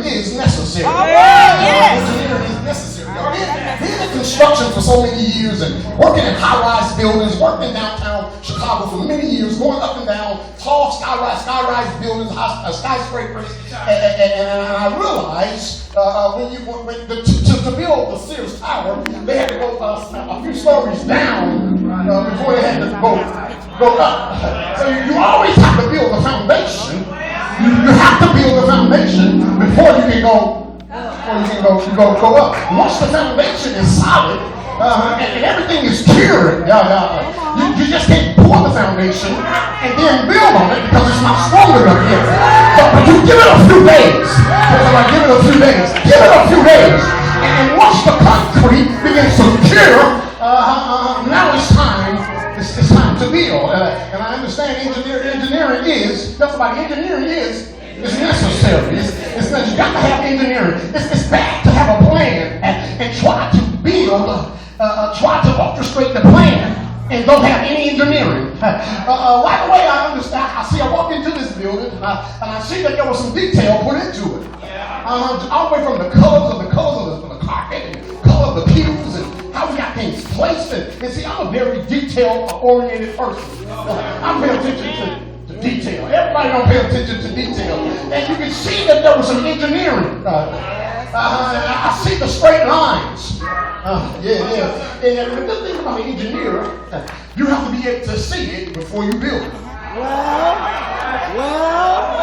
is necessary. Yes. Engineering is necessary. Being in construction for so many years and working in high-rise buildings, working downtown Chicago for many years, going up and down tall skyrise buildings, skyscrapers, and I realized to build the Sears Tower, they had to go a few stories down before they had to go up. So you always have to build the foundation. You have to build the foundation before you can go. Go up. Once the foundation is solid and everything is cured, you just can't pour the foundation and then build on it because it's not strong enough yet. But you give it a few days. Give it a few days. Give it a few days. And once the concrete begins to cure, now it's time. It's time to build. And I understand engineering is necessary. It's not, you got to have engineering. It's bad to have a plan and try to build, try to orchestrate the plan and don't have any engineering. Right away, I understand. I walked into this building and I see that there was some detail put into it. All the way from the colors of the carpet and color of the pews and how we got things placed. And see, I'm a very detail-oriented person. I pay attention to detail. Everybody don't pay attention to detail. And you can see that there was some engineering. I see the straight lines. And the good thing about an engineer, you have to be able to see it before you build it.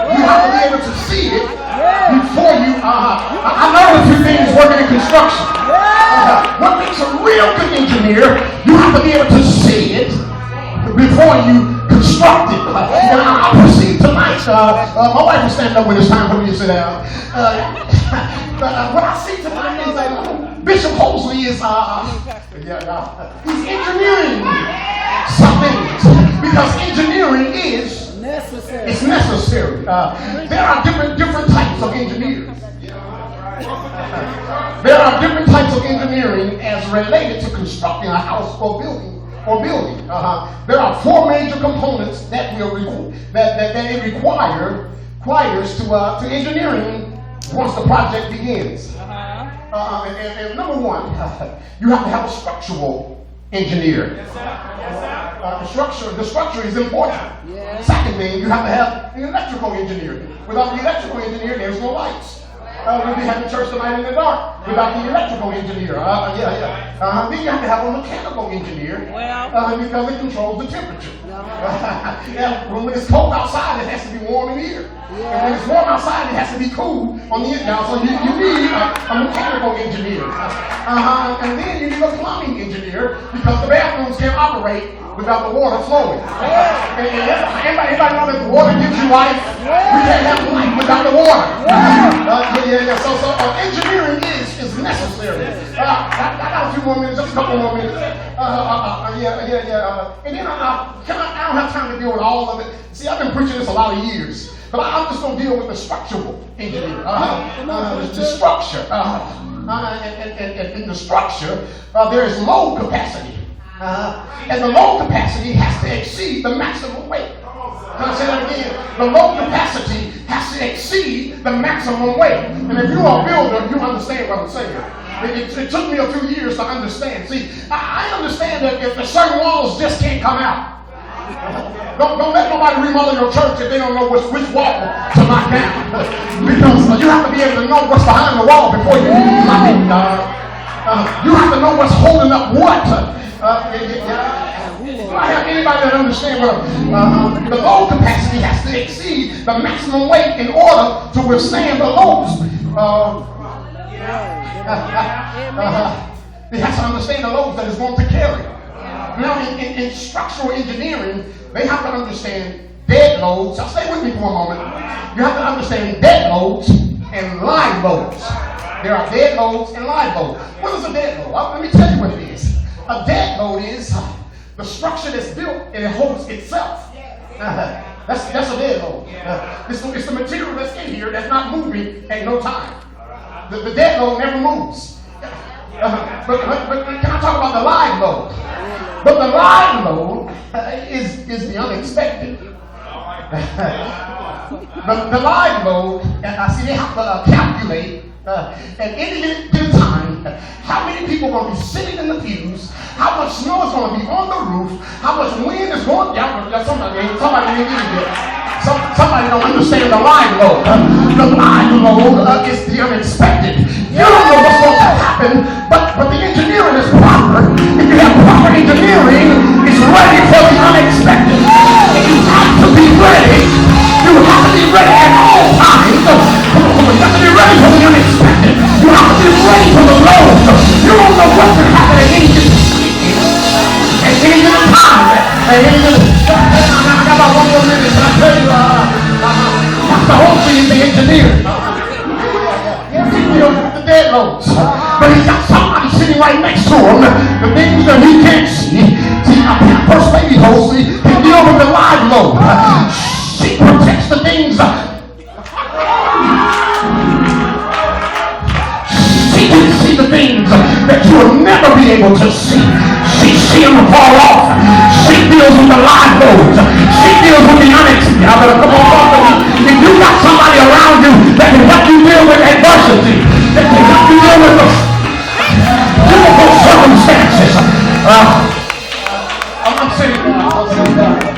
You have to be able to see it before you. I know a few things working in construction. What makes a real good engineer, you have to be able to see it before you construct it. I proceed tonight. My wife will stand up when it's time for me to sit down. What I see tonight is Bishop Hosley is he's engineering some things because engineering is necessary. It's necessary. There are different types of engineers. There are different types of engineering as related to constructing a house or building. There are four major components that it requires to engineering once the project begins. And number one, you have to have a structural engineer. The structure is important. Second thing, you have to have an electrical engineer. Without the electrical engineer, there's no lights. We'll be having church tonight in the dark without the electrical engineer. Then you have to have a mechanical engineer because it controls the temperature. When it's cold outside, it has to be warm in here. And when it's warm outside, it has to be cool on the inside. So you need a mechanical engineer. And then you need a plumbing engineer because the bathrooms can't operate without the water flowing. And anybody know that the water gives you life? We can't have life without the water. So engineering is necessary. I got a few more minutes, just a couple more minutes. And then I don't have time to deal with all of it. See, I've been preaching this a lot of years, but I'm just going to deal with the structural engineer. The structure. And in the structure, there is load capacity. And the load capacity has to exceed the maximum weight. Can I say that again? The load capacity has to exceed the maximum weight. And if you're a builder, you understand what I'm saying. It took me a few years to understand. See, I understand that if the certain walls just can't come out. Don't let nobody remodel your church if they don't know which wall to knock down. Because you have to be able to know what's behind the wall before you knock it. You have to know what's holding up what. Do I have anybody that understands what the load capacity has to exceed the maximum weight in order to withstand the loads? It has to understand the loads that it's going to carry. Now, in structural engineering, they have to understand dead loads. Now, stay with me for a moment. You have to understand dead loads and live loads. There are dead loads and live loads. What is a dead load? Well, let me tell you what it is. A dead load is the structure that's built and it holds itself. That's a dead load. It's the material that's in here that's not moving at no time. The dead load never moves. But can I talk about the live load? But the live load is the unexpected. The live load, I see they have to calculate at any given time how many people are going to be sitting in the pews, how much snow is going to be on the roof, how much wind is going. Somebody ain't getting it. Somebody don't understand the live load. The live load is the unexpected. You don't know what's going to happen, but the engineering is proper. If you have proper engineering, it's ready for the unexpected. And you have to be ready. You have to be ready at all times. You have to be ready for the unexpected. You have to be ready for the load. You don't know what can happen at any given time. At any given time. I got about 1 more minute, but I tell you, that's the whole thing is the engineer. He deals with the dead loads. But he's got somebody sitting right next to him. The things that he can't see. See, First Lady Host can deal with the live load. She protects the things. She can see the things that you will never be able to see. She sees them fall off. She deals with the live loads. She deals with the unexpected. I better come on, talk to me. If you got somebody around you that can help you deal with adversity, that can help you deal with the difficult circumstances. I'm sitting down.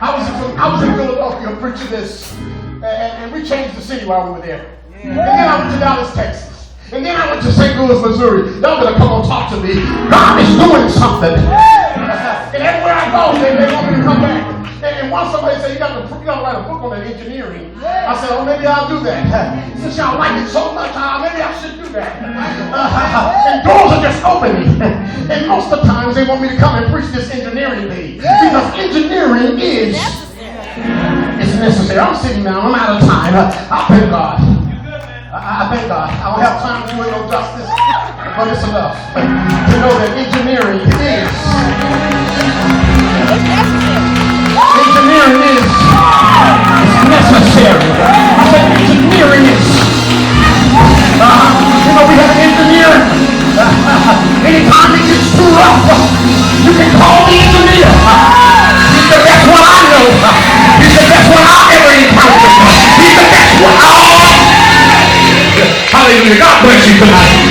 I was in Philadelphia preaching this, and we changed the city while we were there. And then I went to Dallas, Texas. And then I went to St. Louis, Missouri. Y'all better come on talk to me. God is doing something. And everywhere I go, they want me to come back. And once somebody said, you got to write a book on that engineering. I said, oh, maybe I'll do that. Since y'all like it so much, maybe I should do that. And doors are just opening. And most of the times they want me to come and preach this engineering thing. Because engineering is necessary. I'm sitting down. I'm out of time. I thank God. I thank God. I don't have time to do it no justice, but it's enough to know that engineering is. Engineering is necessary. I said engineering is. We have an engineer. Anytime it gets too rough, you can call the engineer. He said, that's what I know. He said, that's what I ever encountered. He said, that's what I. Hallelujah. God bless you tonight.